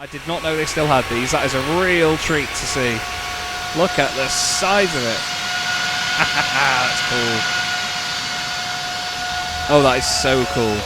I did not know they still had these. That is a real treat to see. Look at the size of it. That's cool. Oh, that is so cool.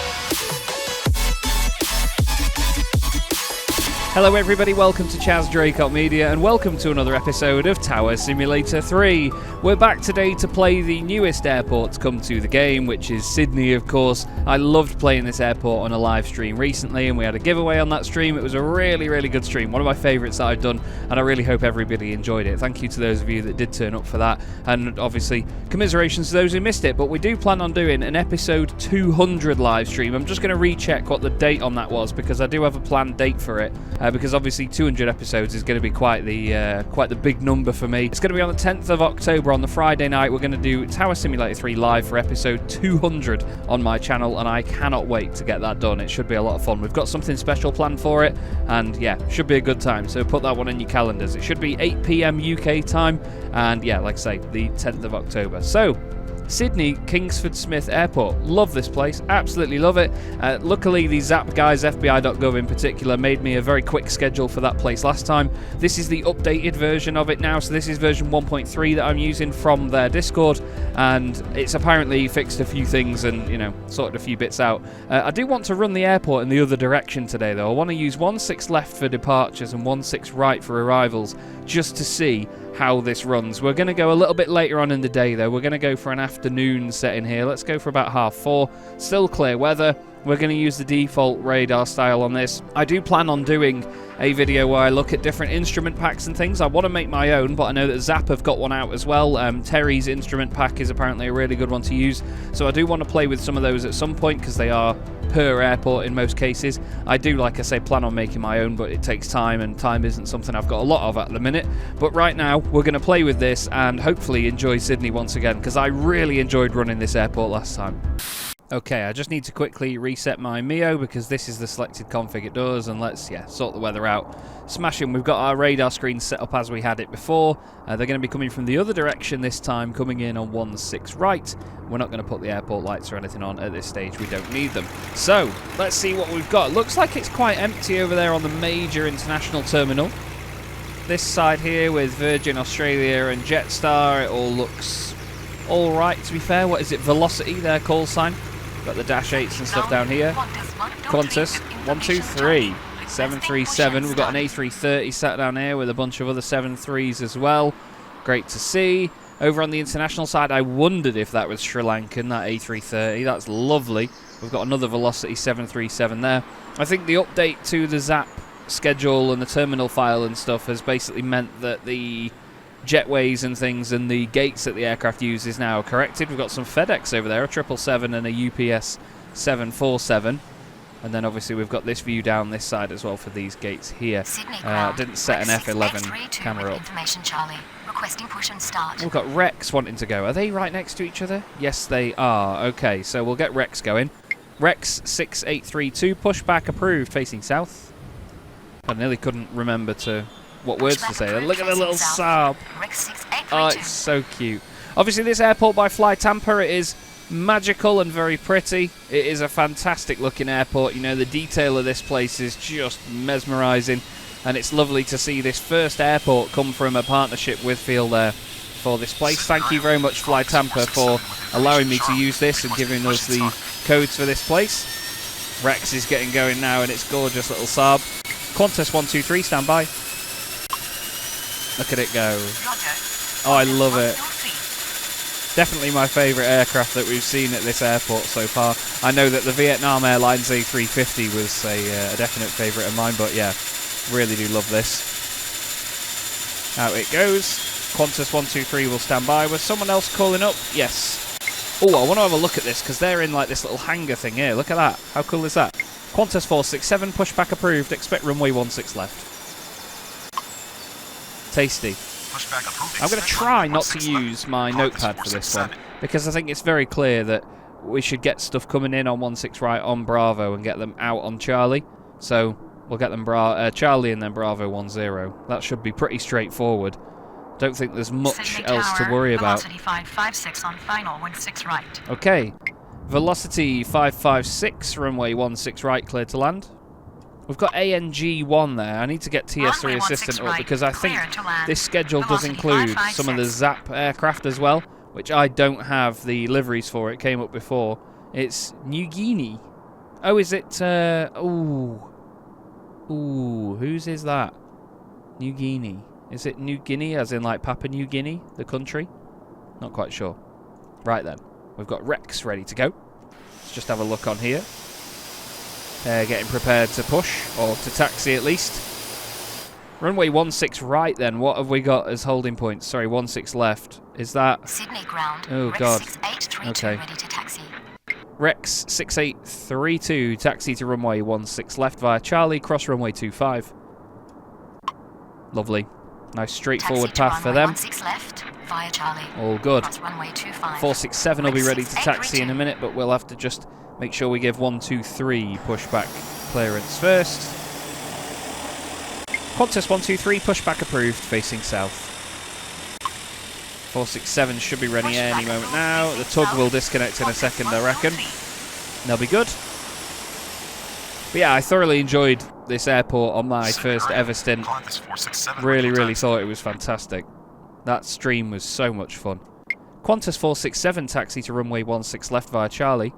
Hello everybody, welcome to Chaz Draycott Media and welcome to another episode of Tower Simulator 3. We're back today to play the newest airport to come to the game, which is Sydney, of course. I loved playing this airport on a live stream recently and we had a giveaway on that stream. It was a really good stream, one of my favourites that I've done, and I really hope everybody enjoyed it. Thank you to those of you that did turn up for that, and obviously commiserations to those who missed it. But we do plan on doing an episode 200 live stream. I'm just going to recheck what the date on that was because I do have a planned date for it. Because obviously 200 episodes is going to be quite the big number for me. It's going to be on the 10th of October on the Friday night. We're going to do Tower Simulator 3 live for episode 200 on my channel, and I cannot wait to get that done. It should be a lot of fun. We've got something special planned for it, and yeah, should be a good time. So put that one in your calendars. It should be 8 PM UK time, and yeah, like I say, the 10th of October. So Sydney Kingsford Smith Airport. Love this place, absolutely love it. Luckily the Zap guys, FBI.gov in particular, made me a very quick schedule for that place last time. This is the updated version of it now, so this is version 1.3 that I'm using from their Discord, and it's apparently fixed a few things and, you know, sorted a few bits out. I do want to run the airport in the other direction today though. I want to use 1/6 left for departures and 1/6 right for arrivals, just to see how this runs. We're going to go a little bit later on in the day though. We're going to go for an afternoon setting here. Let's go for about 4:30. Still clear weather. We're going to use the default radar style on this. I do plan on doing a video where I look at different instrument packs and things. I want to make my own, but I know that Zap have got one out as well. Terry's instrument pack is apparently a really good one to use, so I do want to play with some of those at some point because they are per airport in most cases. I do, like I say, plan on making my own, but it takes time, and time isn't something I've got a lot of at the minute. But right now, we're going to play with this and hopefully enjoy Sydney once again, because I really enjoyed running this airport last time. Okay, I just need to quickly reset my MEO because this is the selected config it does, and let's, sort the weather out. Smashing, we've got our radar screen set up as we had it before. They're going to be coming from the other direction this time, coming in on 1/6 right. We're not going to put the airport lights or anything on at this stage, we don't need them. So, let's see what we've got. Looks like it's quite empty over there on the major international terminal. This side here with Virgin Australia and Jetstar, it all looks alright to be fair. What is it, Velocity, their call sign? Got the Dash 8s and stuff down here. Qantas, 123, 737. We've got an A330 sat down here with a bunch of other 73s as well. Great to see. Over on the international side, I wondered if that was Sri Lankan, that A330. That's lovely. We've got another Velocity 737 there. I think the update to the Zap schedule and the terminal file and stuff has basically meant that the jetways and things and the gates that the aircraft uses now are corrected. We've got some FedEx over there, a 777 and a UPS 747. And then obviously we've got this view down this side as well for these gates here. Didn't set an F11 camera up. Requesting push and start. We've got Rex wanting to go. Are they right next to each other? Yes, they are. Okay, so we'll get Rex going. Rex 6832, pushback approved, facing south. I nearly couldn't remember what words to say. Look at the little Saab. Oh, it's so cute. Obviously, this airport by FlyTampa, it is magical and very pretty. It is a fantastic looking airport. You know, the detail of this place is just mesmerising, and it's lovely to see this first airport come from a partnership with FeelThere for this place. Thank you very much, FlyTampa, for allowing me to use this and giving us the codes for this place. Rex is getting going now, and it's gorgeous little Saab. Qantas 123, stand by. Look at it go. Oh, I love it. Definitely my favourite aircraft that we've seen at this airport so far. I know that the Vietnam Airlines A350 was a definite favourite of mine, but yeah, really do love this. Out it goes. Qantas 123 will stand by. Was someone else calling up? Yes. Oh, I want to have a look at this because they're in like this little hangar thing here. Look at that. How cool is that? Qantas 467, pushback approved. Expect runway 16 left. Tasty. I'm going to try not to use my notepad for this one because I think it's very clear that we should get stuff coming in on 16 right on Bravo and get them out on Charlie. So we'll get them Charlie and then Bravo 10. That should be pretty straightforward. Don't think there's much else to worry about. Velocity 556 on final, 16 right. Okay. Velocity 556, runway 16 right, clear to land. We've got ANG1 there. I need to get TS3 assistant up because I think this schedule does include some of the ZAP aircraft as well, which I don't have the liveries for. It came up before. It's New Guinea. Oh, is it? Ooh, whose is that? New Guinea. Is it New Guinea, as in like Papua New Guinea, the country? Not quite sure. Right then, we've got Rex ready to go. Let's just have a look on here. Getting prepared to push, or to taxi at least. Runway 16 right then, what have we got as holding points? Sorry, 16 left. Is that... Sydney ground. Oh Rex god. 6832 Okay. ready to taxi. Rex 6832, taxi to runway 16 left via Charlie, cross runway 25. Lovely. Nice straightforward Taxi to path for runway them. 16 left via Charlie. All good. Cross runway 25. 467 will be ready to taxi in a 6832. minute, but we'll have to just make sure we give 123 pushback clearance first. Qantas 123, pushback approved, facing south. 467 should be ready any moment now. The tug will disconnect in a second, I reckon. They'll be good. But yeah, I thoroughly enjoyed this airport on my first ever stint. Really thought it was fantastic. That stream was so much fun. Qantas 467, taxi to runway 16 left via Charlie.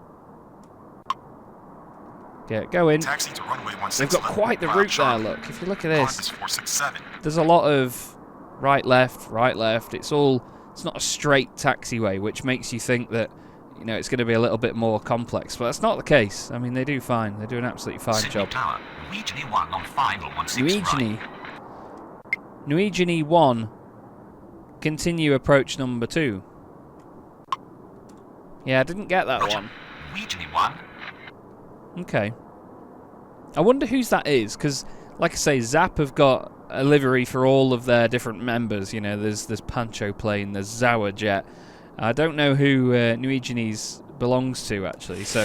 Get going. Taxi to runway 16 They've got left quite the via route there, Charlie. look. If you look at this, Qantas 467. there's a lot of right, left. It's not a straight taxiway, which makes you think that, you know, it's going to be a little bit more complex, but that's not the case. I mean, they do fine. They do an absolutely fine Sydney job. Tower, Nyerges 1 on final 16 right. Nyerges 1. Continue approach number 2. Yeah, I didn't get that Roger. one. Nyerges 1. Okay. I wonder whose that is, because, like I say, Zap have got a livery for all of their different members. You know, there's Pancho Plane, there's Zawa Jet. I don't know who Nyerges belongs to, actually, so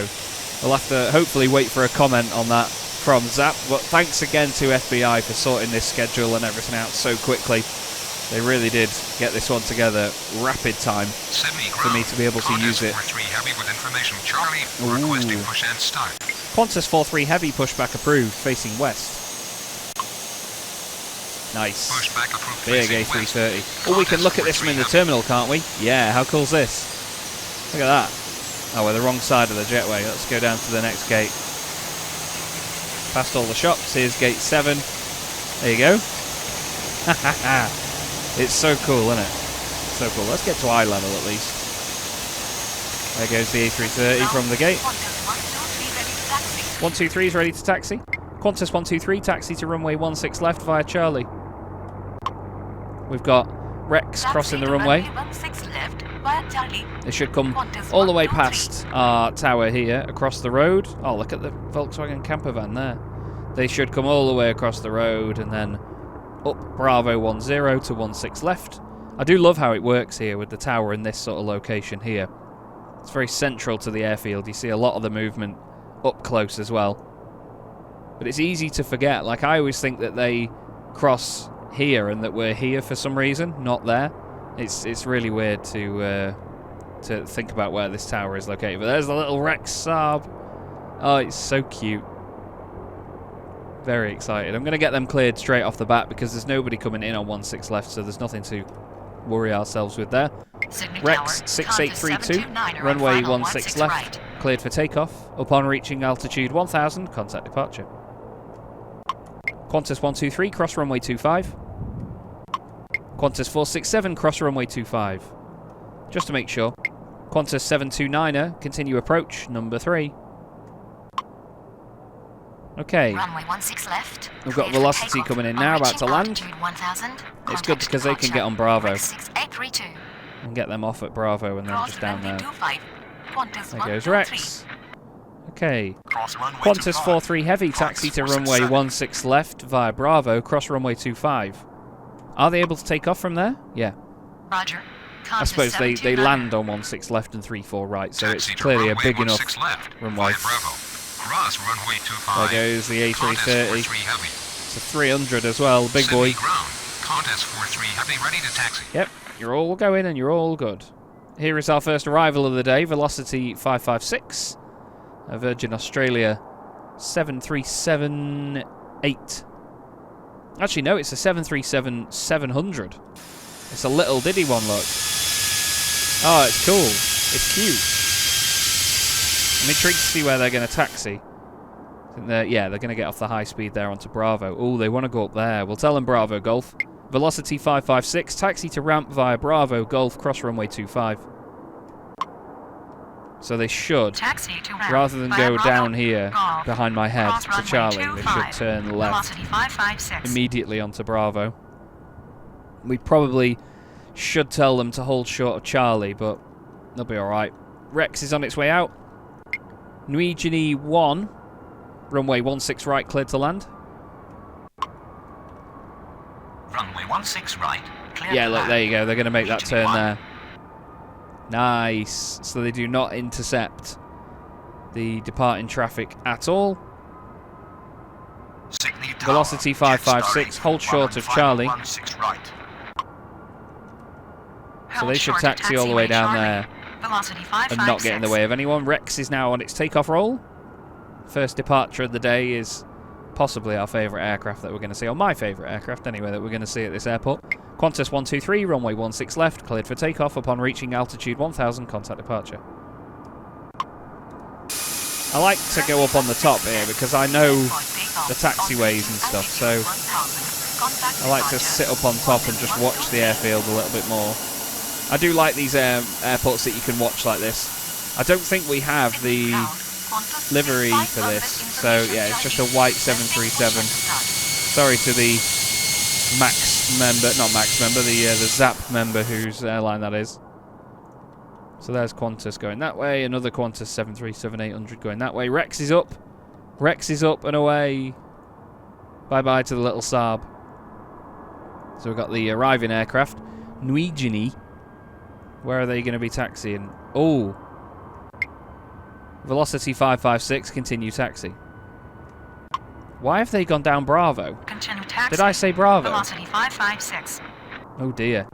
we'll have to hopefully wait for a comment on that from Zap. But thanks again to FBI for sorting this schedule and everything out so quickly. They really did get this one together rapid time for me to be able to use it. Qantas 4-3 heavy with information Charlie, requesting push and start. Qantas 4-3 heavy, pushback approved, facing west. Nice. Pushback approved Big facing west. A330. Oh, we can look at this from in the terminal, can't we? Yeah, how cool's this? Look at that. Oh, we're the wrong side of the jetway. Let's go down to the next gate. Past all the shops. Here's gate 7. There you go. It's so cool, isn't it? So cool. Let's get to eye level at least. There goes the A330 from the gate. Qantas 123 ready to taxi. 123 is ready to taxi. Qantas 123, taxi to runway 16 left via Charlie. We've got Rex crossing the runway. 16 left via Charlie. They should come Qantas all the way 123. past our tower here, across the road. Oh, look at the Volkswagen camper van there. They should come all the way across the road and then up Bravo 10 to 16 left. I do love how it works here with the tower in this sort of location here. It's very central to the airfield. You see a lot of the movement up close as well. But it's easy to forget. Like, I always think that they cross here and that we're here for some reason, not there. It's really weird to think about where this tower is located. But there's the little Rex Saab. Oh, it's so cute. Very excited. I'm going to get them cleared straight off the bat because there's nobody coming in on 16 left, so there's nothing to worry ourselves with there. Sydney Rex Tower, 6832, Qantas 729er runway on final 16 16 left, right. cleared for takeoff. Upon reaching altitude 1000, contact departure. Qantas 123, cross runway 25. Qantas 467, cross runway 25. Just to make sure. Qantas 729er, continue approach, number 3. Okay, Runway 16 left. we've got Cleared for velocity takeoff. coming in On now, about reaching to land. altitude 1000, It's good contact because they can departure. get on Bravo. Rex 6832. And get them off at Bravo and then Cross just down runway there. 25. Qantas There goes 123. Rex. Okay. Cross runway Qantas 25. 43 heavy, taxi to runway 16 left via Bravo, cross runway 25. Are they able to take off from there? Yeah. Roger. I suppose they land on 16 left and 34 right, so it's Taxi to clearly a runway big enough 16 left runway. via Bravo. Cross runway 25. There goes the Qantas A330. 43 heavy. It's a 300 as well, big Sydney boy. ground. Qantas 43 heavy ready to taxi. Yep, you're all going and you're all good. Here is our first arrival of the day, Velocity 556. A Virgin Australia 7378. Actually, no, it's a 737-700. It's a little diddy one, look. Oh, it's cool. It's cute. I'm intrigued to see where they're going to taxi. I think they're going to get off the high speed there onto Bravo. Oh, they want to go up there. We'll tell them Bravo Golf. Velocity 556, taxi to ramp via Bravo Golf, cross runway 25. So they should, rather than go down here behind my head to Charlie, they should turn left immediately onto Bravo. We probably should tell them to hold short of Charlie, but they'll be alright. Rex is on its way out. Nyerges 1, runway 16 right, cleared to land. Runway 16 right, cleared Yeah, to look, land. there you go. They're going to make that turn 1. there. Nice. So they do not intercept the departing traffic at all. Velocity 556, hold short of Charlie. Right. So they should taxi all the way down there Velocity and not get in the way of anyone. Rex is now on its takeoff roll. First departure of the day is possibly our favourite aircraft that we're going to see, or my favourite aircraft anyway, that we're going to see at this airport. Qantas 123, runway 16 left, cleared for takeoff upon reaching altitude 1000, contact departure. I like to go up on the top here because I know the taxiways and stuff, so I like to sit up on top and just watch the airfield a little bit more. I do like these airports that you can watch like this. I don't think we have the livery for this, so yeah, it's just a white 737. Sorry to the Max member, not Max member, the Zap member whose airline that is. So there's Qantas going that way, another Qantas 737-800 going that way. Rex is up and away. Bye-bye to the little Saab. So we've got the arriving aircraft. Nyerges. Where are they going to be taxiing? Oh. Velocity 556, continue taxi. Why have they gone down Bravo? Continue taxi. Did I say Bravo? Velocity 556. Oh dear.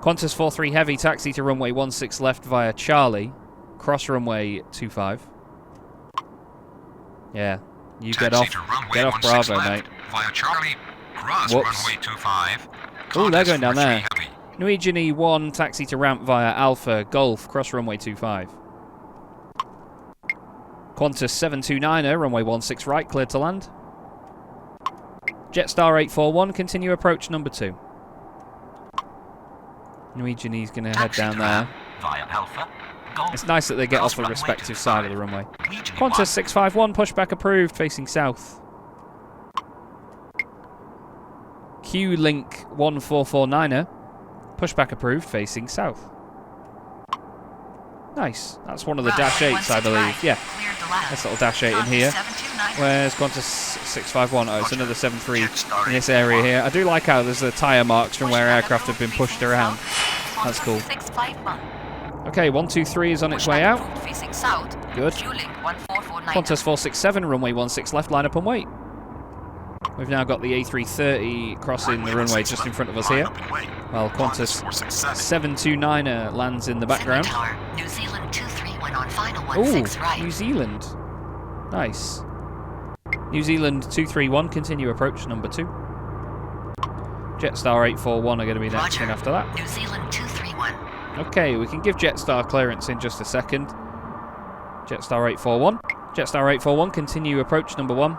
Qantas 43 heavy, taxi to runway 16 left via Charlie. Cross runway 25. Yeah, you get off Bravo, mate. Via Charlie, cross Whoops. runway 25. Oh, they're going down 43 there. heavy. Nyerges 1, taxi to ramp via Alpha Golf, cross runway 25. Qantas 729er, runway 16 right, cleared to land. Jetstar 841, continue approach number 2. Nyerges is going to head down there. Via Alpha, Golf. It's nice that they get off the respective side of the runway. Qantas 651, pushback approved, facing south. Q-Link 1449er, pushback approved, facing south. Nice. That's one of the Dash 8s, I believe. Yeah, that's a little Dash 8 in here. Where's Qantas 651? Oh, it's another 73 in this area here. I do like how there's the tyre marks from where aircraft have been pushed around. That's cool. Okay, 123 is on its way out. Good. Qantas 467, runway 16 left, line up and wait. We've now got the A330 crossing the runway just in front of us here. While Qantas 729er lands in the background. New Zealand 231 on final Ooh, 16 right. New Zealand. Nice. New Zealand 231, continue approach number 2. Jetstar 841 are going to be next in after that. New Zealand 231. Okay, we can give Jetstar clearance in just a second. Jetstar 841. Jetstar 841, continue approach number 1.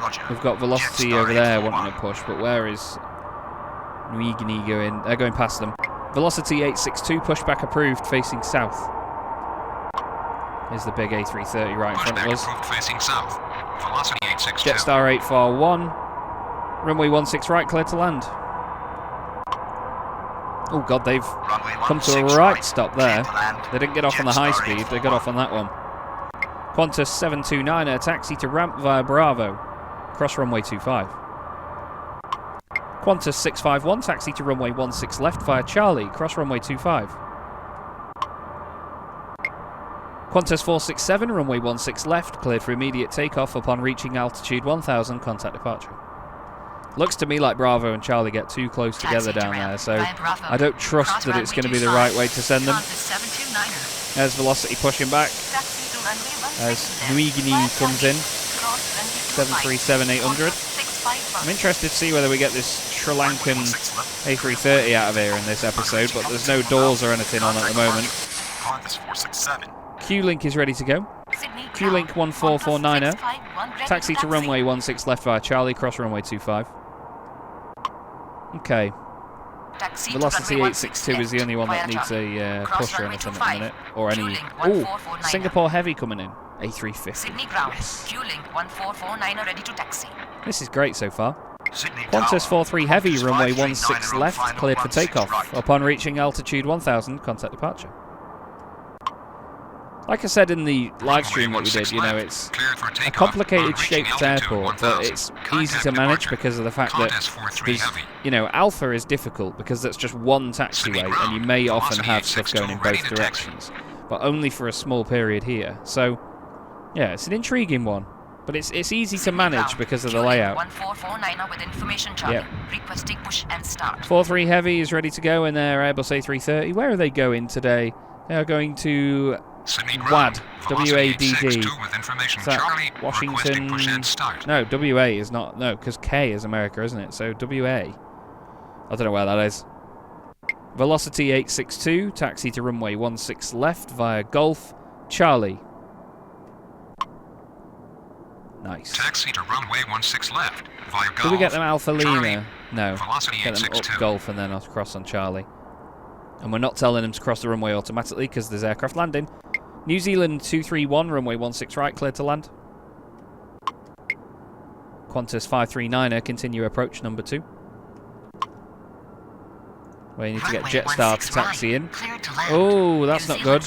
Roger. We've got Velocity Jetstar over there 841. wanting to push, but where is Nyerges going? They're going past them. Velocity 862, pushback approved, facing south. There's the big A330 right in front of Pushback us. approved facing south. Velocity 862. Jetstar 841. Runway 16 right, clear to land. Oh god, they've Runway come to a 16 right stop there. clear to land. They didn't get off on the high Jetstar speed, they got off on that one. Qantas 729er, taxi to ramp via Bravo. Cross runway 25. Qantas 651, taxi to runway 16 left via Charlie. Cross runway 25. Qantas 467, runway 16 left, cleared for immediate takeoff upon reaching altitude 1000, contact departure. Looks to me like Bravo and Charlie get too close together down there, so I don't trust that it's going to be the right way to send them. There's Velocity pushing back. as Nyerges comes in. 737-800. I'm interested to see whether we get this Sri Lankan A330 out of here in this episode, but there's no doors or anything on at the moment. Q-Link is ready to go. Q-Link 1449er. Taxi to runway 16 left via Charlie, cross runway 25. Okay. Velocity 862 is the only one that needs a push or anything at the minute. Or any... Ooh, Singapore Heavy coming in. A350. Yes. This is great so far. Qantas 43 Heavy, runway 16 left, cleared for takeoff. Upon reaching altitude 1000, contact departure. Like I said in the live stream that we did, you know, it's a complicated shaped airport, but it's easy to manage because of the fact that there's, you know, Alpha is difficult because that's just one taxiway and you may often have stuff going in both directions, but only for a small period here. So, yeah, it's an intriguing one, but it's easy to manage because of the layout. Yeah. 43 Heavy is ready to go in their Airbus A330. Where are they going today? They are going to... WAD, W-A-D-D. Is that Washington? No, WA is not. No, because K is America, isn't it? So WA. I don't know where that is. Velocity 862, taxi to runway 16 left via Golf, Charlie. Nice. Taxi to runway 16 left via Golf. Do we get them Alpha Lima? Charlie. No. Velocity Get them up Golf and then across on Charlie. And we're not telling them to cross the runway automatically because there's aircraft landing. New Zealand 231, runway 16 right, cleared to land. Qantas 539er, continue approach number 2. Where you need to get Jetstar to taxi in. Oh, that's not good.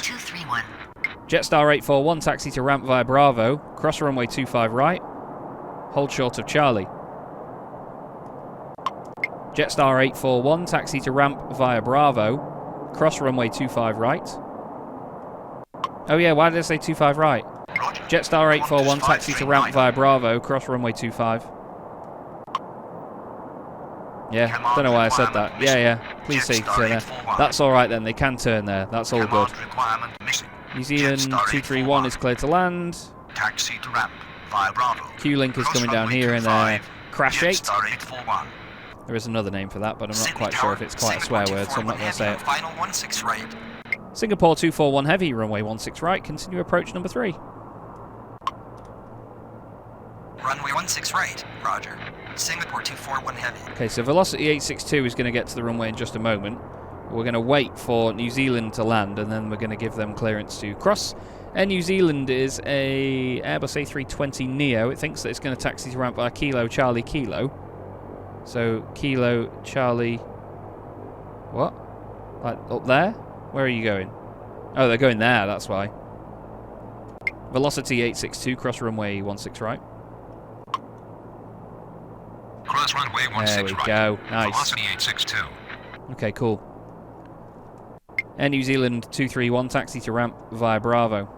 Jetstar 841, taxi to ramp via Bravo. Cross runway 25 right. Hold short of Charlie. Jetstar 841, taxi to ramp via Bravo. Cross runway 25 right. Oh yeah, why did I say 25 right? Jetstar 841, taxi to ramp via Bravo, cross runway 25. Yeah, don't know why I said that. Yeah, please say turn there. That's alright then, they can turn there. That's all good. New Zealand 231 is clear to land. Taxi to ramp via Bravo. Q-Link is coming down here in their Crash 8. There is another name for that, but I'm not quite sure if it's quite a swear word, so I'm not going to say it. Final 16 right. Singapore 241 Heavy, runway 16 right, continue approach number 3. Runway 16 right, roger. Singapore 241 Heavy. Okay, so Velocity 862 is going to get to the runway in just a moment. We're going to wait for New Zealand to land, and then we're going to give them clearance to cross. Air New Zealand is a Airbus A320 Neo. It thinks that it's going to taxi to ramp by Kilo Charlie Kilo. So, Kilo Charlie... What? Like, up there? Where are you going? Oh, they're going there, that's why. Velocity 862, cross runway 16 right. Cross runway 16 there we right. go. Nice. Velocity 862. Okay, cool. Air New Zealand 231, taxi to ramp via Bravo.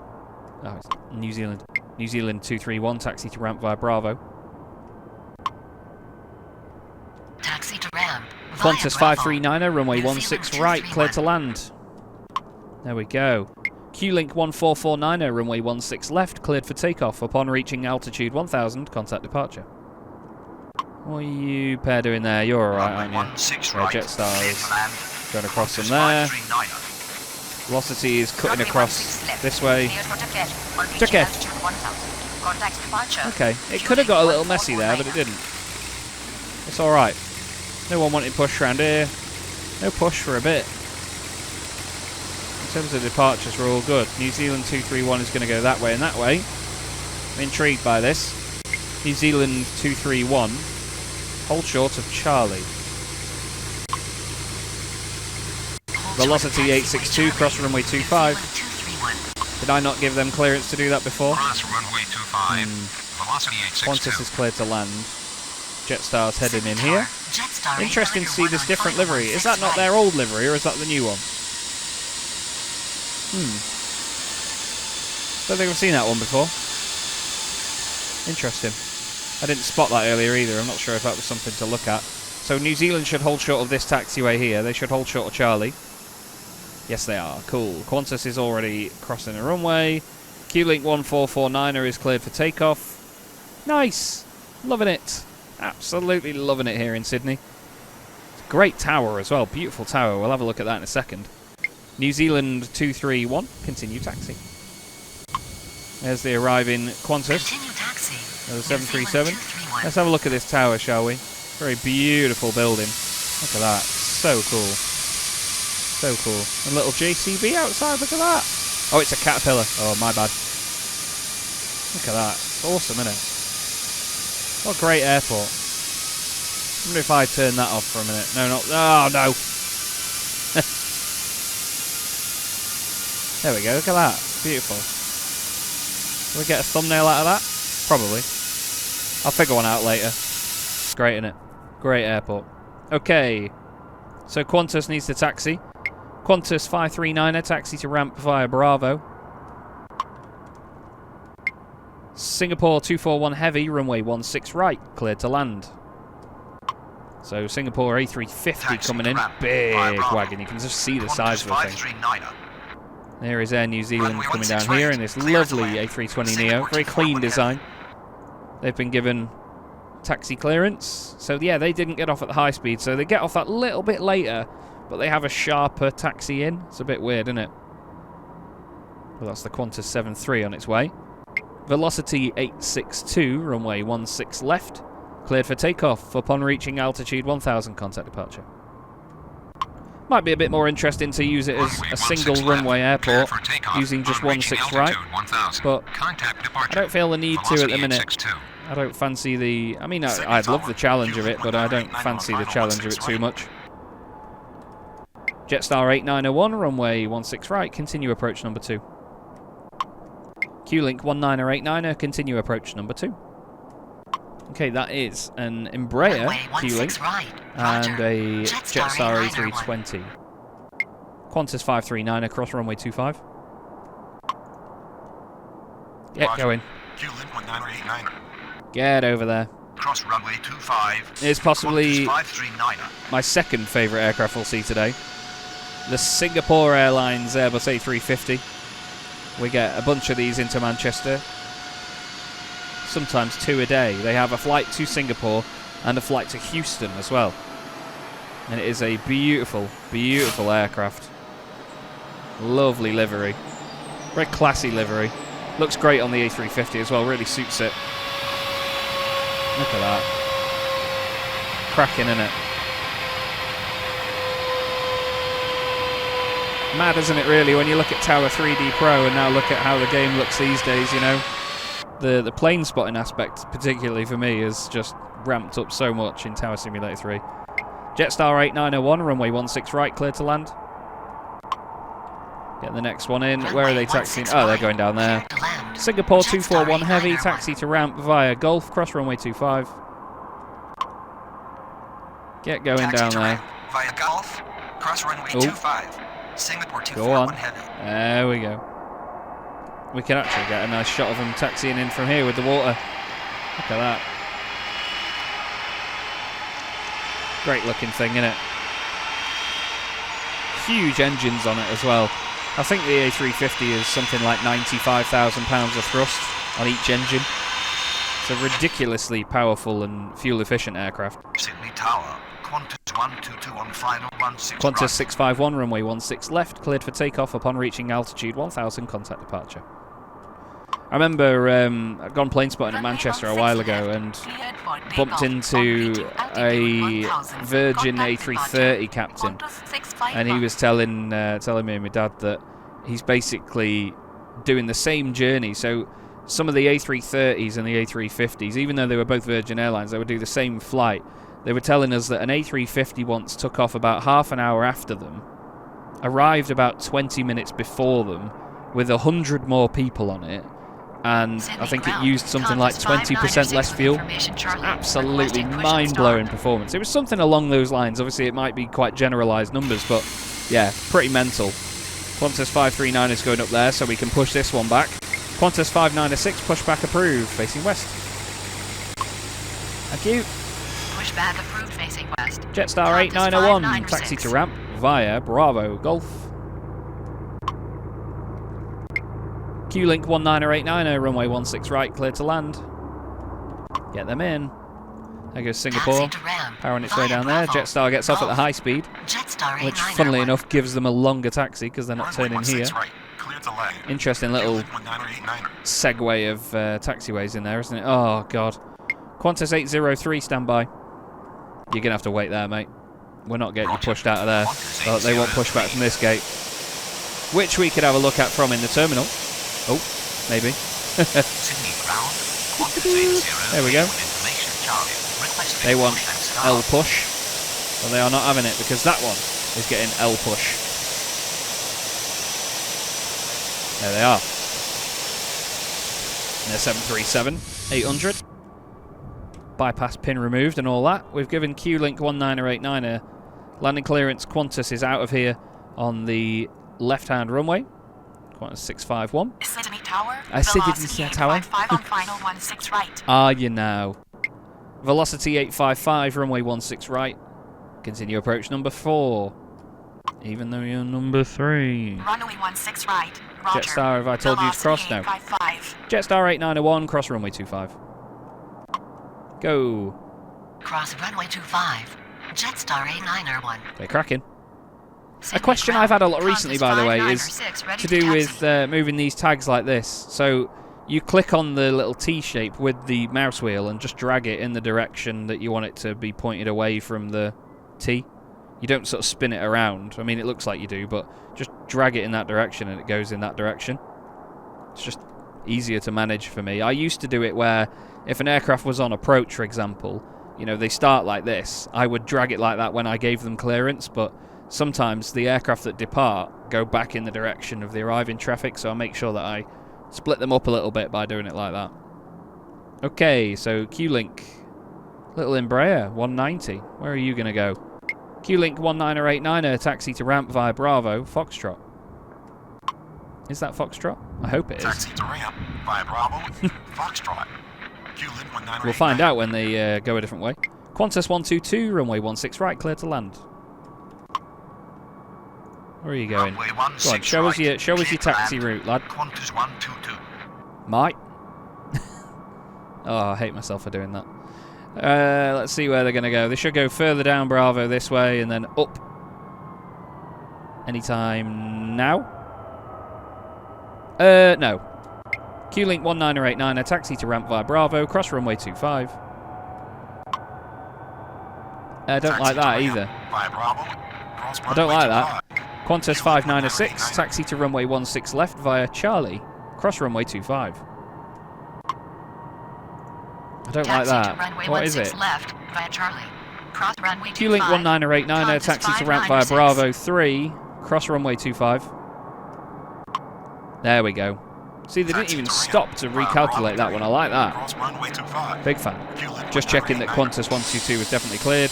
Oh, it's New Zealand. New Zealand 231, taxi to ramp via Bravo. Taxi to ramp. Qantas 539er, runway 16 right, clear to land. There we go. Q-Link 1449er, runway 16 left, cleared for takeoff. Upon reaching altitude 1000, contact departure. What are you pair doing there? You're alright, aren't you? Jetstar is going across from there. Velocity is cutting across this way. Ticket. Okay, it could have got a little messy there, but it didn't. It's alright. No one wanted push around here. No push for a bit. In terms of departures, we're all good. New Zealand 231 is going to go that way and that way. I'm intrigued by this. New Zealand 231. Hold short of Charlie. Velocity 862, cross runway 25. Did I not give them clearance to do that before? Cross runway 25. Velocity 862. Qantas is cleared to land. Jetstar's heading in here. Interesting to see this different livery. Is that not their old livery, or is that the new one? Don't think I've seen that one before. Interesting. I didn't spot that earlier either. I'm not sure if that was something to look at. So New Zealand should hold short of this taxiway here. They should hold short of Charlie. Yes, they are. Cool. Qantas is already crossing the runway. Q-Link 1449er is cleared for takeoff. Nice. Loving it. Absolutely loving it here in Sydney. Great tower as well. Beautiful tower. We'll have a look at that in a second. New Zealand 231. Continue taxi. There's the arriving Qantas. Continue taxi. There's a 737. Let's have a look at this tower, shall we? Very beautiful building. Look at that. So cool. So cool. A little JCB outside. Look at that. Oh, it's a Caterpillar. Oh, my bad. Look at that. It's awesome, isn't it? What a great airport. I wonder if I turn that off for a minute. No, not... Oh, no. There we go. Look at that. It's beautiful. Will we get a thumbnail out of that? Probably. I'll figure one out later. It's great, isn't it? Great airport. Okay. So Qantas needs to taxi. Qantas 539er, taxi to ramp via Bravo. Singapore 241 heavy, runway 16 right, cleared to land. So Singapore A350 Taxi coming in. Big wagon. You can just see the size of the thing. There is Air New Zealand coming down here in this lovely A320 Neo. Very clean design. They've been given taxi clearance. So yeah, they didn't get off at the high speed, so they get off that little bit later, but they have a sharper taxi in. It's a bit weird, isn't it? Well, that's the Qantas 73 on its way. Velocity 862, runway 16 left. Cleared for takeoff upon reaching altitude 1000, contact departure. Might be a bit more interesting to use it as a single runway airport, using just 16 right, but I don't feel the need to at the minute. I don't fancy the... I mean, I'd love the challenge of it, but I don't fancy the challenge of it too much. Jetstar 8901, runway 16 right, continue approach number 2. Q-Link 1989er, continue approach number 2. Okay, that is an Embraer Q-Link and a Jetstar A320. Qantas 539er, cross runway 25. Get going. Q-Link 1989er. Get over there. Cross runway 25. It's possibly Qantas 539er. my second favourite aircraft we'll see today. The Singapore Airlines Airbus A350. We get a bunch of these into Manchester. Sometimes 2 a day. They have a flight to Singapore and a flight to Houston as well. And it is a beautiful, beautiful aircraft. Lovely livery. Very classy livery. Looks great on the A350 as well. Really suits it. Look at that. Cracking, isn't it? Mad, isn't it, really, when you look at Tower 3D Pro and now look at how the game looks these days, you know? The plane spotting aspect, particularly for me, is just ramped up so much in Tower Simulator 3. Jetstar 8901, runway 16 right, clear to land. Get the next one in. Where are they taxiing? Oh, they're going down there. Singapore 241 heavy, taxi to ramp via Gulf, cross runway 25. Get going down there. Via Gulf, cross runway 25. Singapore 241 heavy. There we go. We can actually get a nice shot of them taxiing in from here with the water. Look at that. Great looking thing, isn't it? Huge engines on it as well. I think the A350 is something like £95,000 of thrust on each engine. It's a ridiculously powerful and fuel efficient aircraft. Sydney Tower. Qantas 122 on final 16 Qantas right. 651, runway 16 left, cleared for takeoff upon reaching altitude 1000, contact departure. I remember I'd gone plane spotting at Manchester a while ago and bumped into a Virgin A330 captain, and he was telling me and my dad that he's basically doing the same journey. So some of the A330s and the A350s, even though they were both Virgin Airlines, they would do the same flight. They were telling us that an A350 once took off about half an hour after them, arrived about 20 minutes before them with 100 more people on it, and I think it used something like 20% less fuel. Absolutely mind-blowing performance. It was something along those lines. Obviously, it might be quite generalised numbers, but yeah, pretty mental. Qantas 539 is going up there, so we can push this one back. Qantas 596, pushback approved, facing west. Thank you. Pushback approved, facing west. Jetstar 8901, taxi to ramp via Bravo Golf. Q-Link 19er89er, runway 16 right, clear to land. Get them in. There goes Singapore, powering its way down there. Jetstar gets off at the high speed, which, funnily enough, gives them a longer taxi because they're not turning here. Interesting little segue of taxiways in there, isn't it? Oh, God. Qantas 803, standby. You're going to have to wait there, mate. We're not getting you pushed out of there. But they won't push back from this gate, which we could have a look at from in the terminal. Oh, maybe. There we go. They want L push, but they are not having it because that one is getting L push. There they are. And they're 737-800. Bypass pin removed and all that. We've given Q-Link 19er89er landing clearance. Qantas is out of here on the left-hand runway. Qantas 651. Sydney Tower. Sydney Tower. 5 on final 16 right. Are you now? Velocity 855, runway 16 right. Continue approach number 4. Even though you're number 3. Runway 16 right. Roger. Jetstar, have I told you to cross? No. Jetstar 8901, cross runway 25. Go. Cross runway 25. Jetstar 8901. Okay, cracking. A question I've had a lot recently, by the way, is to do with moving these tags like this. So you click on the little T shape with the mouse wheel and just drag it in the direction that you want it to be pointed away from the T. You don't sort of spin it around. I mean, it looks like you do, but just drag it in that direction and it goes in that direction. It's just easier to manage for me. I used to do it where if an aircraft was on approach, for example, you know, they start like this. I would drag it like that when I gave them clearance, but sometimes the aircraft that depart go back in the direction of the arriving traffic, so I make sure that I split them up a little bit by doing it like that. Okay, so Q-Link, little Embraer, 190. Where are you going to go? Q-Link 19er89er, taxi to ramp via Bravo, Foxtrot. Is that Foxtrot? I hope it is. Taxi to ramp via Bravo, Foxtrot. Q-Link 19er89er. We'll find out when they go a different way. Qantas 122, runway 16 right, clear to land. Where are you going? Runway Go on, show us your taxi route, lad. Qantas 122. Mate. Oh, I hate myself for doing that. Let's see where they're going to go. They should go further down Bravo this way and then up. Anytime now? No. Q-Link 19er89er, taxi to ramp via Bravo, cross runway 25. I don't like that either. I don't like that. Qantas 596, taxi to runway 16 left via Charlie, cross runway 25. I don't like that. What is it? Left via Charlie. Cross runway Q-Link 19er89er, taxi to ramp via Bravo 3, cross runway 25. There we go. See, they didn't even stop to recalculate that one. I like that. Big fan. Just checking that Qantas 122 was definitely cleared.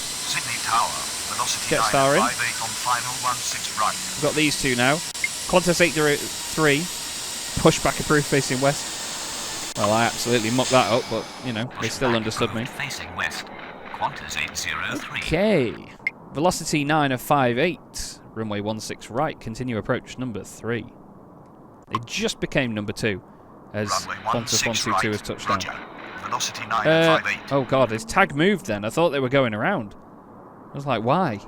Jetstar in. We've got these two now. Qantas 803, pushback approved facing west. Well, I absolutely mucked that up, but, you know, they still understood me. Okay. Velocity 958, runway 16 right, continue approach number 3. They just became number 2 as Qantas 122 has touched down. Oh god, his tag moved then. I thought they were going around. I was like, why?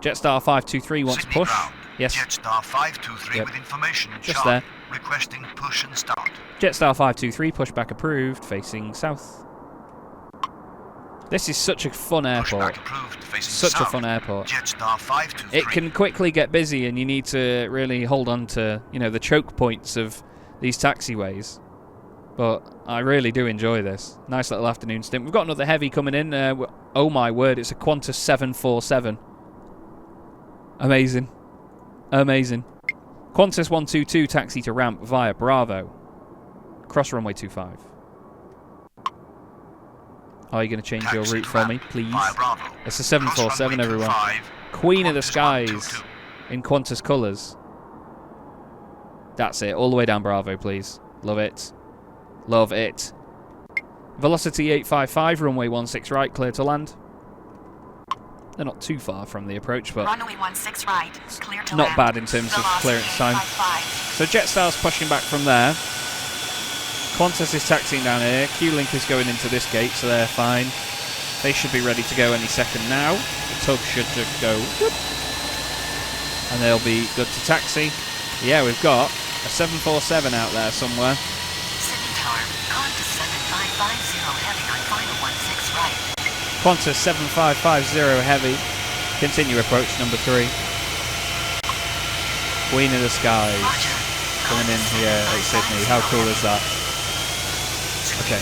Jetstar 523 wants push. Yes. Jetstar 523 Yep. with information. Just there. Requesting push and start. Jetstar 523 pushback approved facing south. This is such a fun airport. Such a fun airport. Jetstar 523. It can quickly get busy and you need to really hold on to, you know, the choke points of these taxiways. But I really do enjoy this. Nice little afternoon stint. We've got another heavy coming in. Oh my word, it's a Qantas 747. Amazing. Amazing. Qantas 122 taxi to ramp via Bravo. Cross runway 25. Are you going to change your route for me, please? It's a 747, everyone. Queen of the skies in Qantas colours. That's it. All the way down Bravo, please. Love it. Love it. Velocity 855, runway 16 right, clear to land. They're not too far from the approach, but runway 16 right, clear to not land. bad in terms of clearance time. So Jetstar's pushing back from there. Qantas is taxiing down here. Q-Link is going into this gate, so they're fine. They should be ready to go any second now. The tug should just go, whoop, and they'll be good to taxi. Yeah, we've got a 747 out there somewhere. Sydney Tower, Qantas 7550 heavy on final 16 right. Qantas 7550 heavy. Continue approach number 3. Queen of the Skies. Roger. Coming in here at Sydney. How cool is that? Okay.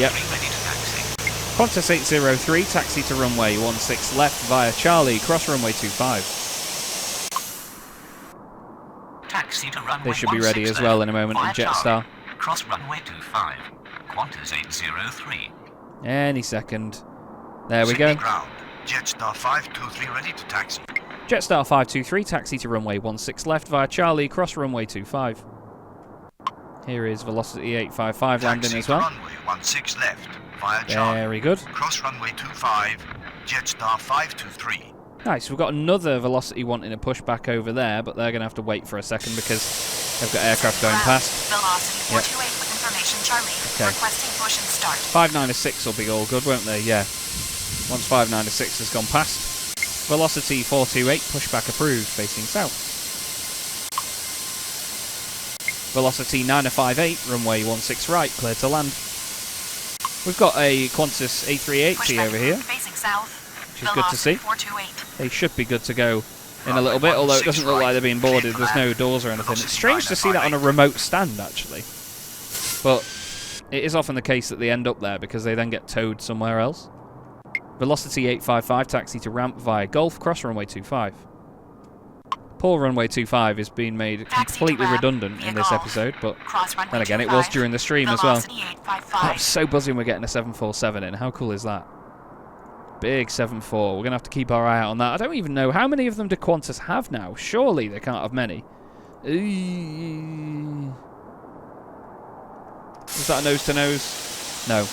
Yep. Qantas 803, taxi to runway 16 left via Charlie, cross runway 25. Taxi to runway They should be ready as well in a moment in Jetstar. Cross runway 25. Qantas 803. Any second. There we go. Sydney ground. Jetstar 523 ready to taxi. Jetstar 523, taxi to runway 16 left via Charlie, cross runway 25. Here is Velocity 855 landing as well. Runway 16 left via Charlie. Very good. Cross runway 25. Jetstar 523. Nice, we've got another Velocity wanting a push back over there, but they're going to have to wait for a second because they've got aircraft going past. Velocity 428 with information Charlie. Okay. Requesting push and start. 596 will be all good, won't they? Yeah. Once 596 has gone past. Velocity 428, pushback approved, facing south. Velocity 958, runway 16 right, clear to land. We've got a Qantas A380 over here, Facing south. which is good to see. 428. They should be good to go in a little bit, although it doesn't look like they're being boarded. There's no doors or anything. It's strange to see that on a remote stand, actually. But it is often the case that they end up there because they then get towed somewhere else. Velocity 855, taxi to ramp via Gulf, cross runway 25. Poor runway 25 is being made completely redundant in this episode, but then again, it was during the stream as well. I'm so buzzing we're getting a 747 in. How cool is that? Big 74. We're going to have to keep our eye out on that. I don't even know. How many of them do Qantas have now? Surely they can't have many. Was that a nose-to-nose? No.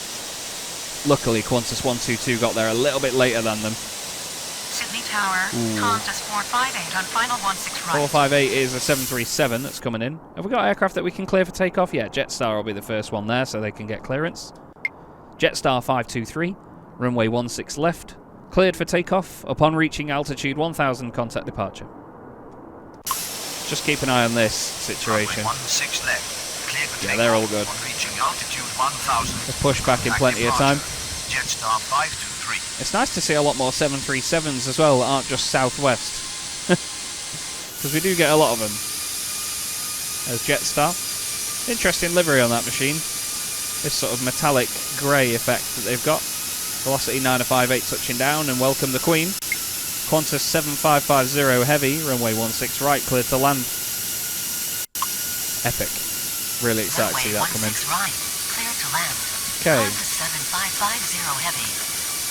Luckily, Qantas 122 got there a little bit later than them. Sydney Tower, Qantas 458 on final 16 right. 458 is a 737 that's coming in. Have we got aircraft that we can clear for takeoff? Yeah, Jetstar will be the first one there so they can get clearance. Jetstar 523, runway 16 left, cleared for takeoff upon reaching altitude 1000, contact departure. Just keep an eye on this situation. Runway 16 left. Cleared for Yeah, they're all good. on reaching altitude 1000. They've pushed back in plenty of time. Jetstar 523. It's nice to see a lot more 737s as well that aren't just southwest. Because we do get a lot of them. There's Jetstar. Interesting livery on that machine. This sort of metallic grey effect that they've got. Velocity 958 touching down and welcome the Queen. Qantas 7550 heavy, runway 16 right, cleared to land. Epic. Really excited to see that come in. Right, clear to land. Okay. Qantas 7550 heavy.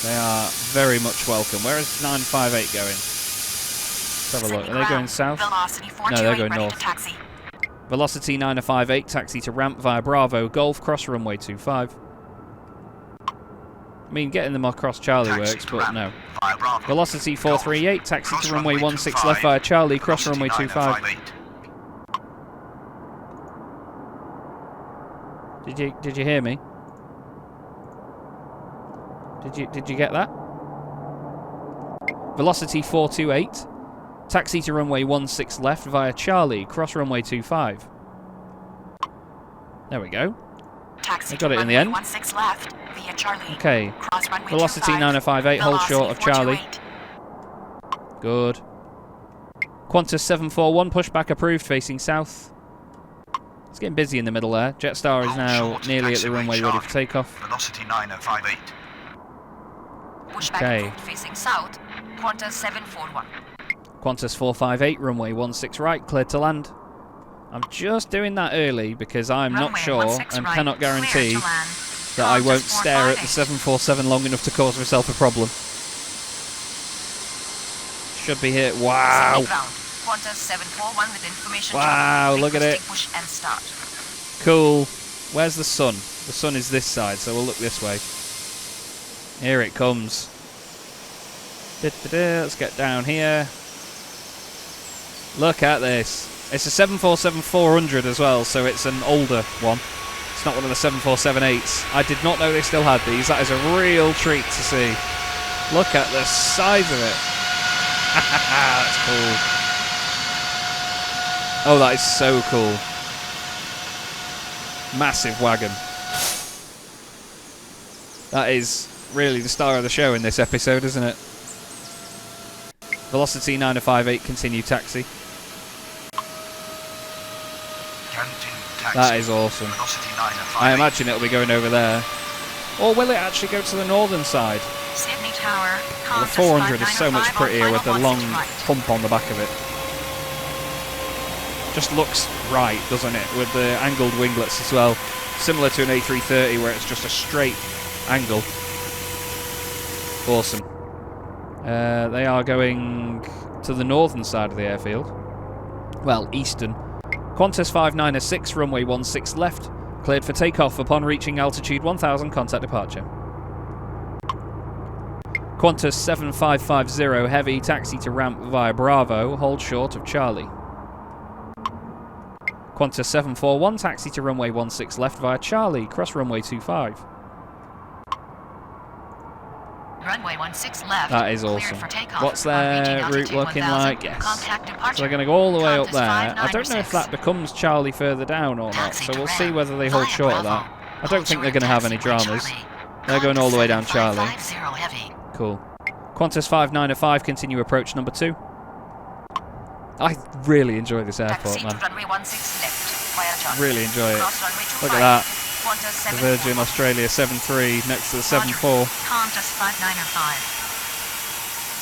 They are very much welcome. Where is 958 going? Let's have a look. Are they going south? Velocity No, they're going ready north. to taxi. Velocity 958, taxi to ramp via Bravo, Golf, cross runway 25. I mean, getting them across Charlie Taxi works, to but ramp no. via Bravo. Velocity 438, taxi Cross to runway runway 16 25, left via Charlie, cross Velocity runway 25. 958. Did you hear me? Did you get that? Velocity 428, taxi to runway 16 left via Charlie, cross runway 25. There we go. Taxi I got to it in the runway end. 16 left via Charlie. Okay. Cross runway Velocity 25. 958, hold Velocity short of Charlie. 428. Good. Qantas 741, pushback approved, facing south. It's getting busy in the middle there. Jetstar is Hold now short, nearly at the taxiway runway ready for Charlie. takeoff. Velocity 958. Pushback Okay. approved facing south. Qantas 741. Qantas 458, runway 16 right, cleared to land. I'm just doing that early because I'm not Runway sure 16 and right, cannot clear guarantee to land. that I Qantas won't stare at the 458. 747 long enough to cause myself a problem. Should be here. Wow. Sydney ground. Qantas 741 with information. Wow, Charlie. look at it. Requesting push and start. Cool. Where's the sun? The sun is this side, so we'll look this way. Here it comes. Let's get down here. Look at this. It's a 747-400 as well, so it's an older one. It's not one of the 747-8s. I did not know they still had these. That is a real treat to see. Look at the size of it. That's cool. Oh, that is so cool. Massive wagon. That is really the star of the show in this episode, isn't it? Velocity 9058, continue taxi. That is awesome. I imagine it'll be going over there. Or will it actually go to the northern side? Sydney Tower. Well, the 400 is so much prettier with the long hump on the back of it. Just looks right, doesn't it? With the angled winglets as well. Similar to an A330 where it's just a straight angle. Awesome. They are going to the northern side of the airfield. Well, eastern. Qantas 596, runway 16 left. Cleared for takeoff upon reaching altitude 1000, contact departure. Qantas 7550, heavy, taxi to ramp via Bravo, hold short of Charlie. Qantas 741, taxi to runway 16 left via Charlie, cross runway 25. Runway 16 left. That is awesome. What's their route looking like? Yes. So they're going to go all the way up there. I don't know if that becomes Charlie further down or not, so we'll see whether they hold short of that. I don't think they're going to have any dramas. They're going all the way down Charlie. Cool. Qantas 595, continue approach number 2. I really enjoy this airport, man. Really enjoy it. Look at that. The Virgin Australia 7.3 next to the 7.4.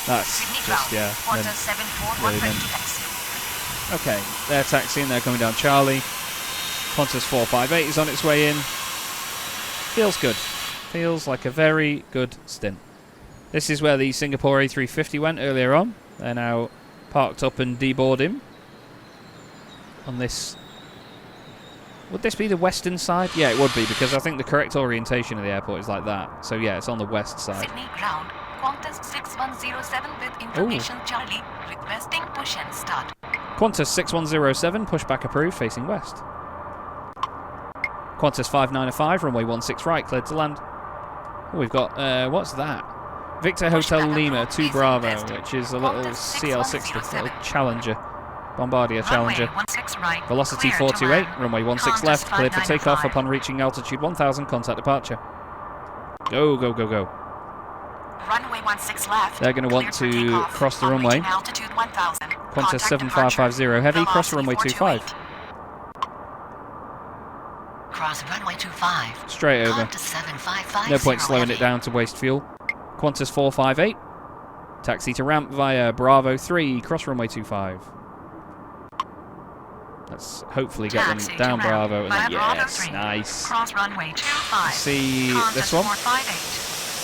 That's just, yeah, really mint. Okay, they're taxiing, they're coming down Charlie. Qantas 458 is on its way in. Feels good. Feels like a very good stint. This is where the Singapore A350 went earlier on. They're now parked up and deboarding on this. Would this be the western side? Yeah, it would be, because I think the correct orientation of the airport is like that. So yeah, it's on the west side. Sydney ground. Qantas 6107 with information Charlie. Requesting push and start. Qantas 6107, pushback approved, facing west. Qantas 595, runway 16 right, cleared to land. Oh, we've got, what's that? Victor Hotel Lima 2 Bravo, which is a little CL60, little Challenger. Bombardier Challenger. Velocity 428, runway 16 left, cleared for takeoff upon reaching altitude 1000, contact departure. Go, go, go, go. Runway 16 left. They're going to want to cross the runway. Qantas 7550 heavy, cross runway 25. Cross runway 25. Straight over. No point slowing it down to waste fuel. Qantas 458. Taxi to ramp via Bravo 3, cross runway 25. Let's hopefully get them down Bravo. And then, yes, nice. Cross runway 25. See this one?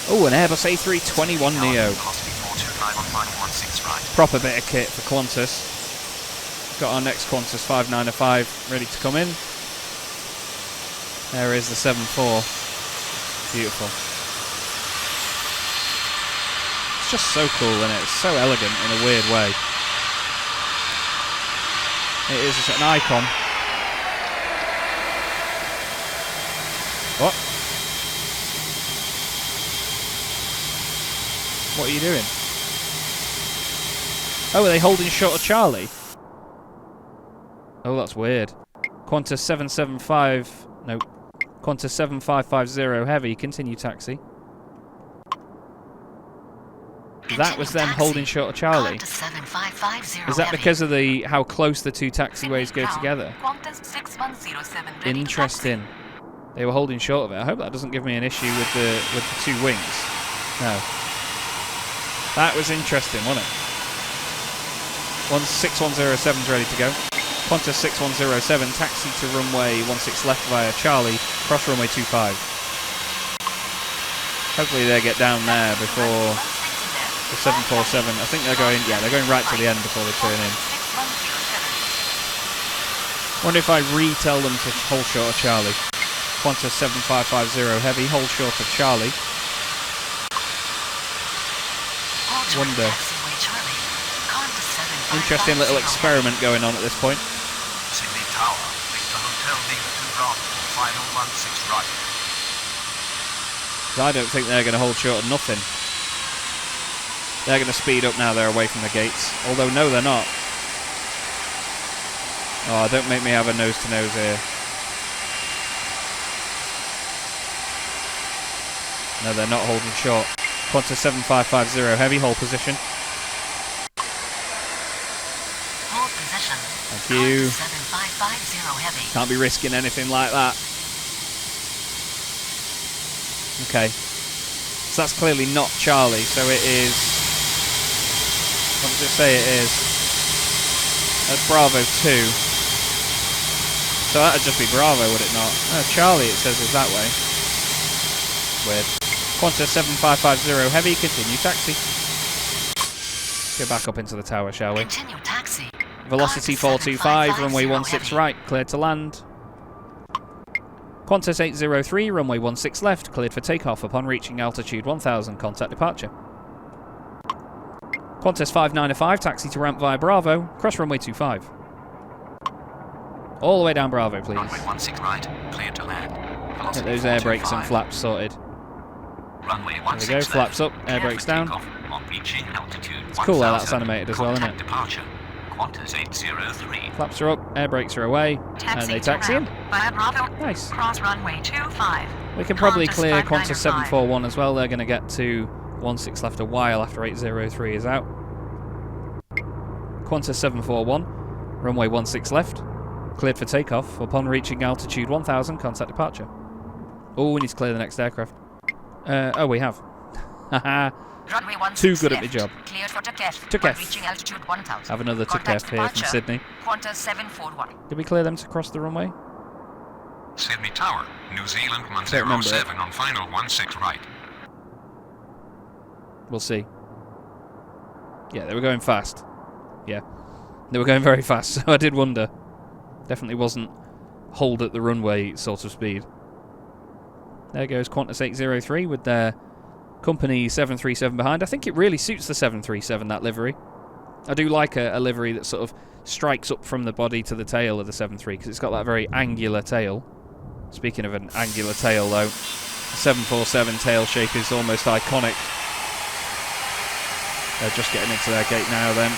Oh, an Airbus A321 Neo. Proper bit of kit for Qantas. Got our next Qantas 595 ready to come in. There is the 7.4. Beautiful. It's just so cool, isn't it? It's so elegant in a weird way. It is an icon. What? What are you doing? Oh, are they holding short of Charlie? Oh, that's weird. Qantas 775... No. Qantas 7550 heavy, continue taxi. That was them holding short of Charlie. Is that because of the how close the two taxiways go together? Interesting. They were holding short of it. I hope that doesn't give me an issue with the two wings. No. That was interesting, wasn't it? 6107's ready to go. Qantas 6107, taxi to runway 16 left via Charlie, cross runway 25. Hopefully they get down there before the 747. I think they're going, yeah, they're going right to the end before they turn in. Wonder if I retell them to hold short of Charlie. Qantas 7550 heavy, hold short of Charlie. Wonder. Interesting little experiment going on at this point. Tower, Victor Hotel Lima 2 Bravo, final 16 right. I don't think they're going to hold short of nothing. They're going to speed up now they're away from the gates. Although, no, they're not. Oh, don't make me have a nose-to-nose here. No, they're not holding short. Qantas 7550, heavy, hold position. Hold position. Thank you. 7550 heavy. Can't be risking anything like that. Okay. So that's clearly not Charlie, so it is... What does it say it is? That's Bravo 2. So that would just be Bravo, would it not? Oh, Charlie, it says, is that way. Weird. Qantas 7550, heavy, continue taxi. Go back up into the tower, shall we? Continue taxi. Velocity 425, runway 16 right, cleared to land. Qantas 803, runway 16 left, cleared for takeoff upon reaching altitude 1000, contact departure. Qantas 595, taxi to ramp via Bravo, cross runway 25. All the way down Bravo, please. Runway 16 right, cleared to land. Get those air brakes and flaps sorted. Runway There we go, flaps up, air brakes down. On reaching altitude It's cool how that's animated as well, isn't it? Departure. Qantas 803. Flaps are up, air brakes are away, and they taxi in. Via Bravo. Nice. Cross runway 25. We can probably Qantas clear 595. Qantas 741 as well. They're going to get to 16 left a while after 803 is out. Qantas 741, runway 16 left, cleared for takeoff upon reaching altitude 1000, contact departure. Oh, we need to clear the next aircraft. Oh, we have. Haha. Runway 16 Too good at my left. job. Cleared for takeoff. Takeoff. Reaching altitude 1000. Have another Contact takeoff here from departure. Sydney. Qantas 741. Did we clear them to cross the runway? Sydney Tower, New Zealand Don't remember 107 on final 16 right. We'll see. Yeah, they were going fast. Yeah. They were going very fast, so I did wonder. Definitely wasn't hold at the runway sort of speed. There goes Qantas 803 with their company 737 behind. I think it really suits the 737, that livery. I do like a livery that sort of strikes up from the body to the tail of the 73 because it's got that very angular tail. Speaking of an angular tail, though, the 747 tail shape is almost iconic. They're just getting into their gate now, then.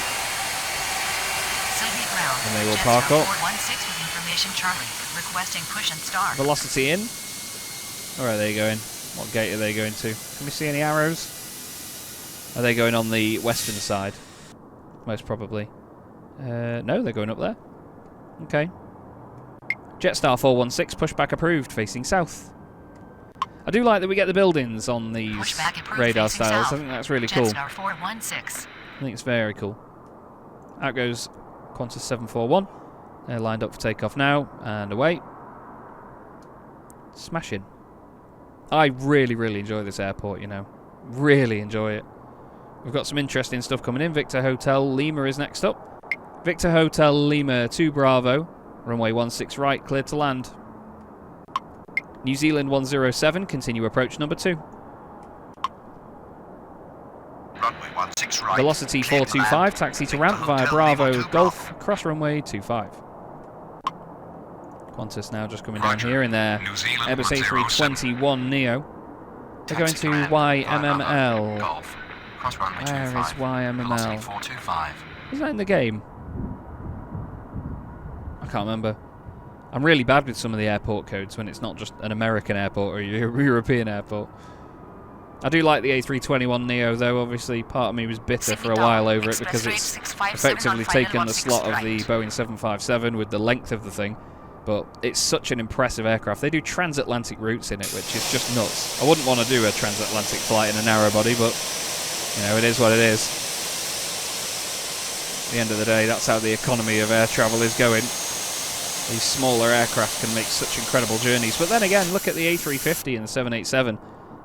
Sydney ground. And they will Jetstar park up. 416 with information Charlie. Requesting push and start. Velocity in. Where are they going? What gate are they going to? Can we see any arrows? Are they going on the western side? Most probably. No, they're going up there. Okay. Jetstar 416, pushback approved, facing south. I do like that we get the buildings on these Pushback approved, radar facing styles. south. I think that's really cool. Jetstar 416. I think it's very cool. Out goes Qantas 741. They're lined up for takeoff now, and away. Smashing. I really, really enjoy this airport, you know. Really enjoy it. We've got some interesting stuff coming in. Victor Hotel Lima is next up. Victor Hotel Lima 2 Bravo. Runway 16 right, cleared to land. New Zealand 107, continue approach number 2. Runway 16 right. Velocity Clear to 425, land. taxi to Victor ramp via Hotel Bravo Lima 2 Golf, Bravo. cross runway 25. Qantas now just coming Roger. down here in their New Zealand Airbus 107. A321 Neo. They're going Taxi to land via Bravo YMML. Golf. Cross runway Where is 25. YMML? Velocity 425. Is that in the game? I can't remember. I'm really bad with some of the airport codes when it's not just an American airport or a European airport. I do like the A321 Neo, though. Obviously, part of me was bitter for a while over it because it's effectively taken the slot of the Boeing 757 with the length of the thing. But it's such an impressive aircraft. They do transatlantic routes in it, which is just nuts. I wouldn't want to do a transatlantic flight in a narrow body, but, you know, it is what it is. At the end of the day, that's how the economy of air travel is going. These smaller aircraft can make such incredible journeys. But then again, look at the A350 and the 787.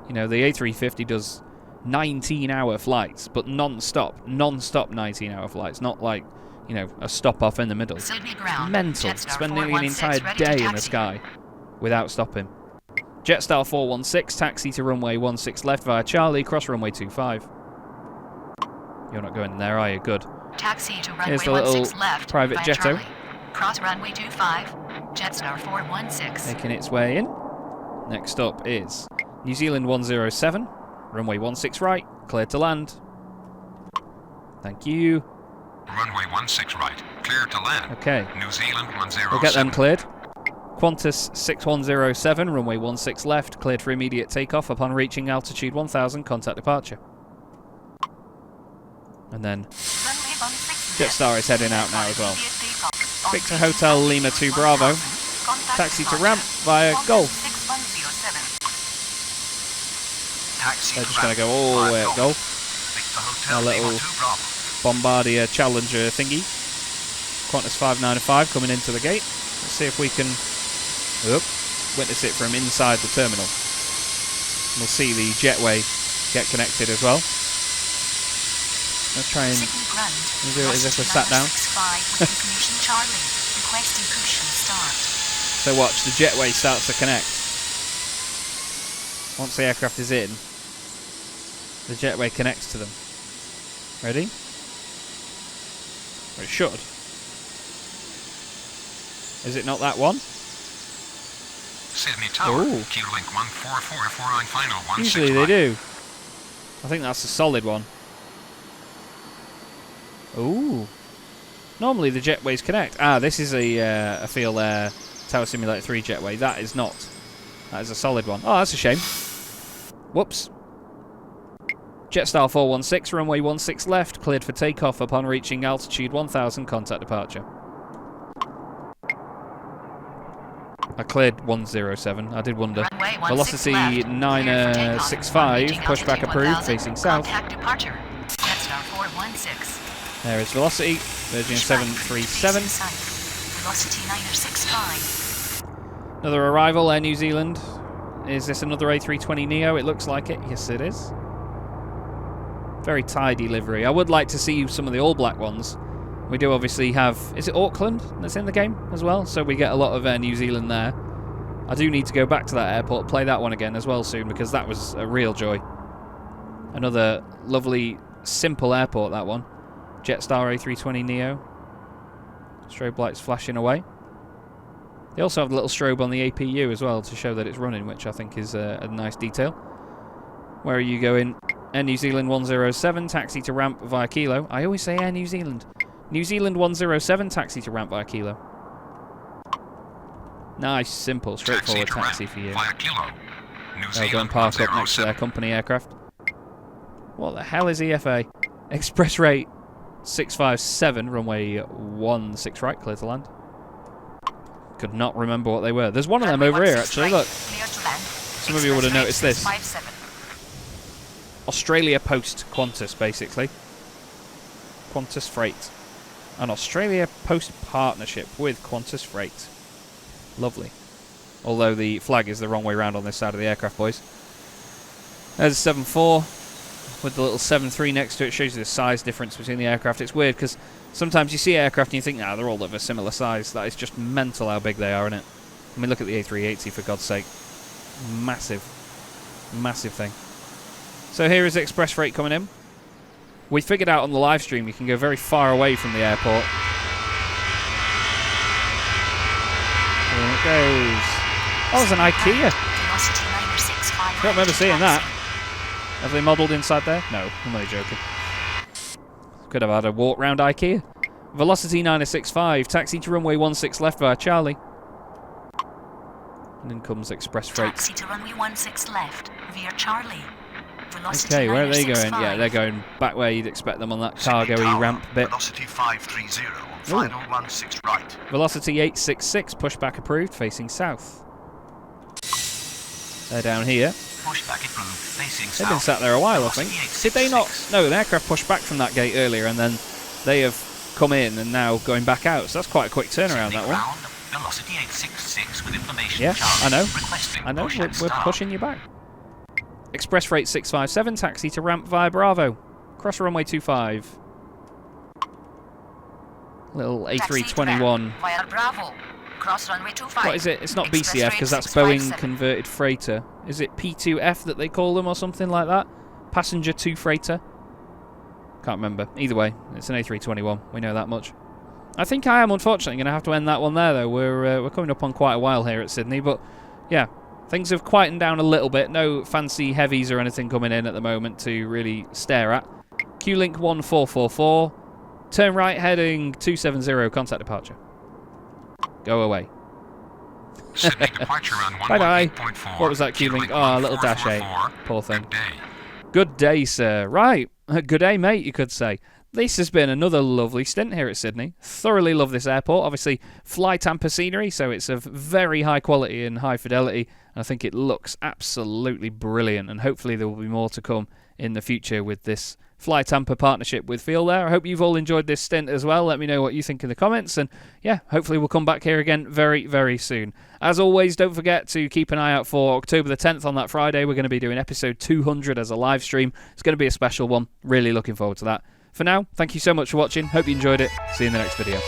You know, the A350 does 19-hour flights, but non-stop 19-hour flights, not like, you know, a stop-off in the middle. Sydney ground. Mental. Jetstar Spend nearly an 416 entire ready to day in the taxi. sky without stopping. Jetstar 416, taxi to runway 16 left via Charlie, cross runway 25. You're not going there, are you? Good. Taxi to runway Here's the little 16 left private via jetto. Charlie. Cross runway 25, Jetstar 416. Making its way in. Next up is New Zealand 107, runway 16 right, cleared to land. Thank you. Runway 16 right, clear to land. Okay. New Zealand 107. We'll get them cleared. Qantas 6107, runway 16 left, cleared for immediate takeoff upon reaching altitude 1000, contact departure. And then Jetstar is heading out now as well. Victor Hotel Lima 2 Bravo, taxi to ramp via Golf. They're just going to go all the way at Golf. Our little Bombardier Challenger thingy. Qantas 595 coming into the gate. Let's see if we can witness it from inside the terminal. We'll see the jetway get connected as well. Let's try and do it as if we're sat down. So watch, the jetway starts to connect. Once the aircraft is in, the jetway connects to them. Ready? Or it should. Is it not that one? Sydney Tower, Ooh. Q link 14449 final 16 Usually they right. do. I think that's a solid one. Ooh. Normally the jetways connect. Ah, this is a FeelThere Tower Simulator 3 jetway. That is not. That is a solid one. Oh, that's a shame. Whoops. Jetstar 416, runway 16 left, cleared for takeoff upon reaching altitude 1000, contact departure. I cleared 107, I did wonder. Velocity 965, pushback approved, facing south. Departure. Jetstar 416. There is Velocity, Virgin 737. Velocity 965. Another arrival, Air New Zealand. Is this another A320neo? It looks like it. Yes, it is. Very tidy livery. I would like to see some of the all-black ones. We do obviously have... Is it Auckland that's in the game as well? So we get a lot of Air New Zealand there. I do need to go back to that airport, play that one again as well soon, because that was a real joy. Another lovely, simple airport, that one. Jetstar A320neo. Strobe lights flashing away. They also have a little strobe on the APU as well to show that it's running, which I think is a nice detail. Where are you going? Air New Zealand 107, taxi to ramp via Kilo. I always say Air New Zealand. New Zealand 107, taxi to ramp via Kilo. Nice, simple, straightforward taxi for you. Via Kilo. They'll go and park up next to their company aircraft. What the hell is EFA? Express rate 657, runway 16 right, clear to land. Could not remember what they were. There's one of them over here, actually, look. Some of you would have noticed this. Australia Post Qantas, basically. Qantas Freight. An Australia Post partnership with Qantas Freight. Lovely. Although the flag is the wrong way round on this side of the aircraft, boys. There's a 7.4 with the little 7.3 next to it. Shows you the size difference between the aircraft. It's weird because sometimes you see aircraft and you think, nah, they're all of a similar size. That is just mental how big they are, isn't it? I mean, look at the A380 for God's sake. Massive. Massive thing. So here is Express Freight coming in. We figured out on the live stream you can go very far away from the airport. There it goes. Oh, it's an IKEA. I don't remember seeing that. Have they modelled inside there? No, I'm only joking. Could have had a walk round IKEA. Velocity 965, taxi to runway 16 left via Charlie. And then comes Express Freight. Taxi to runway 16 left via Charlie. Velocity Okay, where are they going? 965. Yeah, they're going back where you'd expect them on that cargo-y ramp bit. Velocity 530 on final 16 right. Velocity 866, pushback approved, facing south. They're down here. Pushback approved, facing south. They've been sat there a while, I think. Did they not? No, the aircraft pushed back from that gate earlier, and then they have come in and now going back out. So that's quite a quick turnaround, that one. Velocity 866 with information. Yeah, I know. Requesting I know, push we're and start. pushing you back. Express Freight 657, taxi to ramp via Bravo. Cross runway 25. Little A321. Via Bravo. Cross runway 25. What is it? It's not Express BCF rate because that's 657. Boeing Converted Freighter. Is it P2F that they call them or something like that? Passenger 2 Freighter? Can't remember. Either way, it's an A321. We know that much. I think I am unfortunately going to have to end that one there, though. We're coming up on quite a while here at Sydney, but yeah, things have quietened down a little bit. No fancy heavies or anything coming in at the moment to really stare at. Q-Link 1444, turn right heading 270, contact departure. Go away. Sydney departure on Bye-bye. 118.4. What was that, Q-Link? Oh, a little dash 8. Poor thing. Good day. Good day, sir. Right. Good day, mate, you could say. This has been another lovely stint here at Sydney. Thoroughly love this airport. Obviously, FlyTampa scenery, so it's of very high quality and high fidelity. I think it looks absolutely brilliant, and hopefully there will be more to come in the future with this FlyTampa partnership with FeelThere. I hope you've all enjoyed this stint as well. Let me know what you think in the comments, and yeah, hopefully we'll come back here again very, very soon. As always, don't forget to keep an eye out for October the 10th on that Friday. We're going to be doing episode 200 as a live stream. It's going to be a special one. Really looking forward to that. For now, thank you so much for watching. Hope you enjoyed it. See you in the next video.